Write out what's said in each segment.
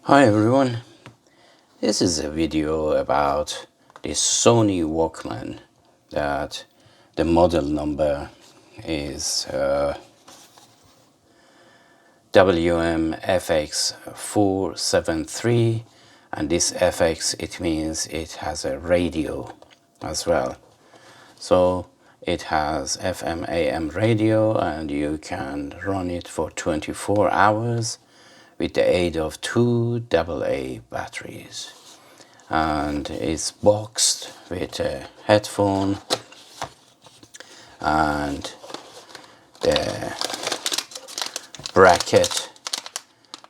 Hi everyone, this is a video about this Sony Walkman that the model number is WM-FX473, and this FX, it means it has a radio as well. So it has FM AM radio, and you can run it for 24 hours with the aid of two AA batteries, and it's boxed with a headphone and the bracket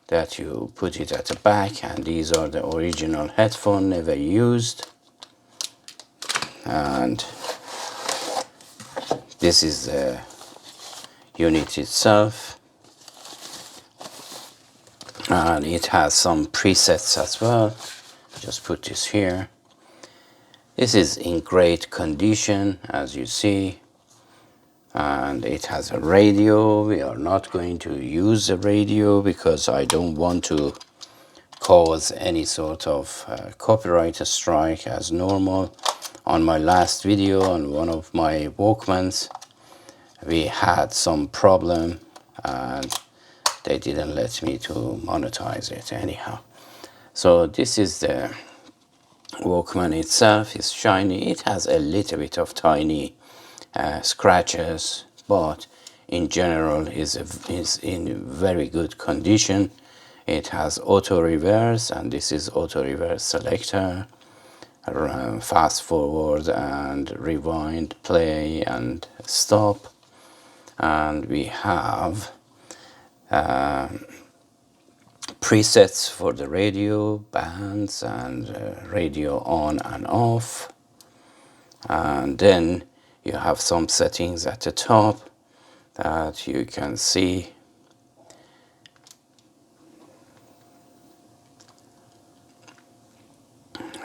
that you put it at the back, and these are the original headphone, never used. And this is the unit itself, and it has some presets as well. Just put this here. This is in great condition, as you see, and it has a radio. We are not going to use the radio because I don't want to cause any sort of copyright strike as normal. On my last video on one of my Walkmans, we had some problem and they didn't let me to monetize it anyhow. So this is the Walkman itself. It's shiny. It has a little bit of tiny scratches, but in general is in very good condition. It has auto reverse, and this is auto reverse selector, fast forward and rewind, play and stop. And we have presets for the radio, bands, and radio on and off. And then you have some settings at the top that you can see.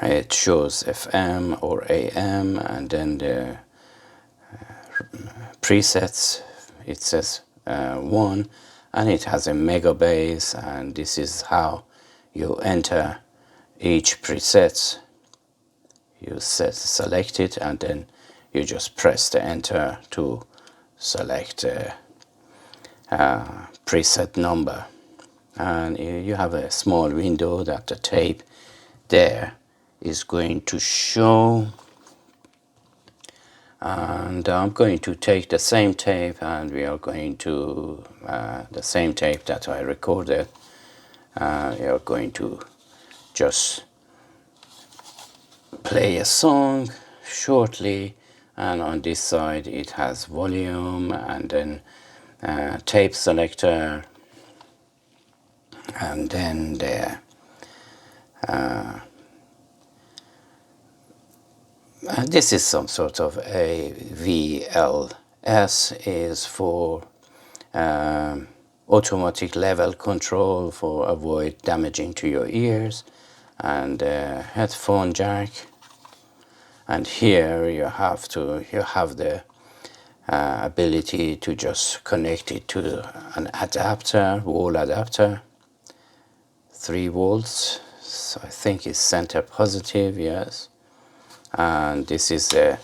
It shows FM or AM, and then the presets, it says 1, and it has a mega base, and this is how you enter each preset. You select it, and then you just press the enter to select a preset number, and you have a small window that the tape there is going to show. And I'm going to take the same tape, and we are going to the same tape that I recorded. We are going to just play a song shortly, and on this side it has volume, and then tape selector, and then the this is some sort of a VLS, is for automatic level control for avoid damaging to your ears, and headphone jack. And here you have the ability to just connect it to an adapter, wall adapter, 3 volts. So I think it's center positive, yes. And this is the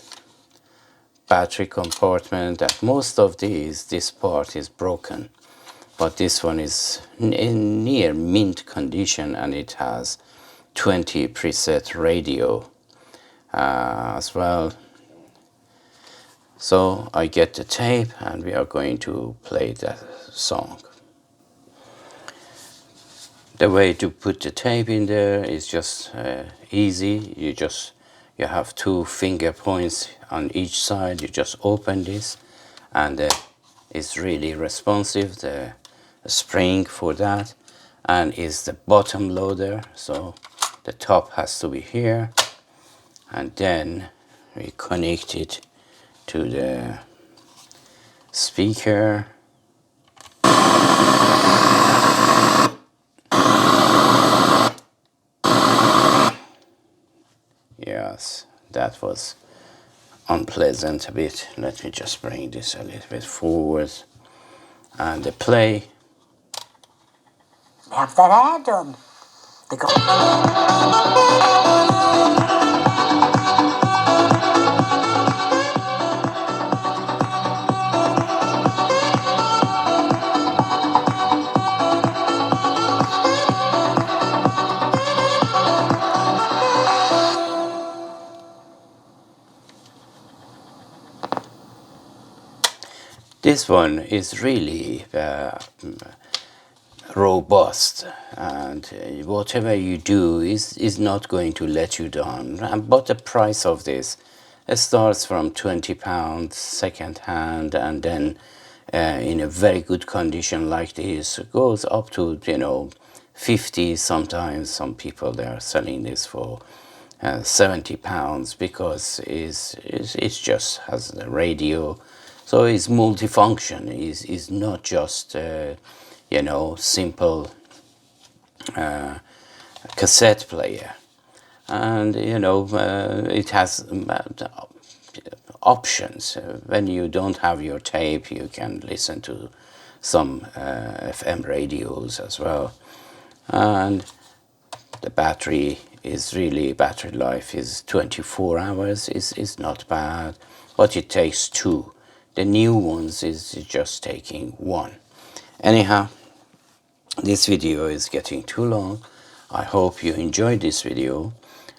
battery compartment. That most of this part is broken, but this one is in near mint condition, and it has 20 preset radio as well. So I get the tape, and we are going to play that song. The way to put the tape in there is just easy. You have 2 finger points on each side. You just open this, and it's really responsive, the spring for that, and is the bottom loader, so the top has to be here, and then we connect it to the speaker. Yes, that was unpleasant a bit. Let me just bring this a little bit forward, and the play. Have that hair done. They got This one is really robust, and whatever you do is not going to let you down. But the price of this, it starts from £20 second hand, and then in a very good condition like this goes up to 50. Sometimes some people, they are selling this for £70, because it's just has the radio, so it's multifunction. Is not just simple cassette player. And it has options. When you don't have your tape, you can listen to some FM radios as well. And the battery life is 24 hours. Is not bad, but it takes 2. The new ones is just taking 1. Anyhow, this video is getting too long. I hope you enjoyed this video,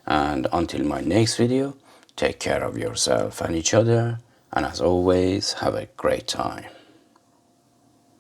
and until my next video, take care of yourself and each other, and as always, have a great time.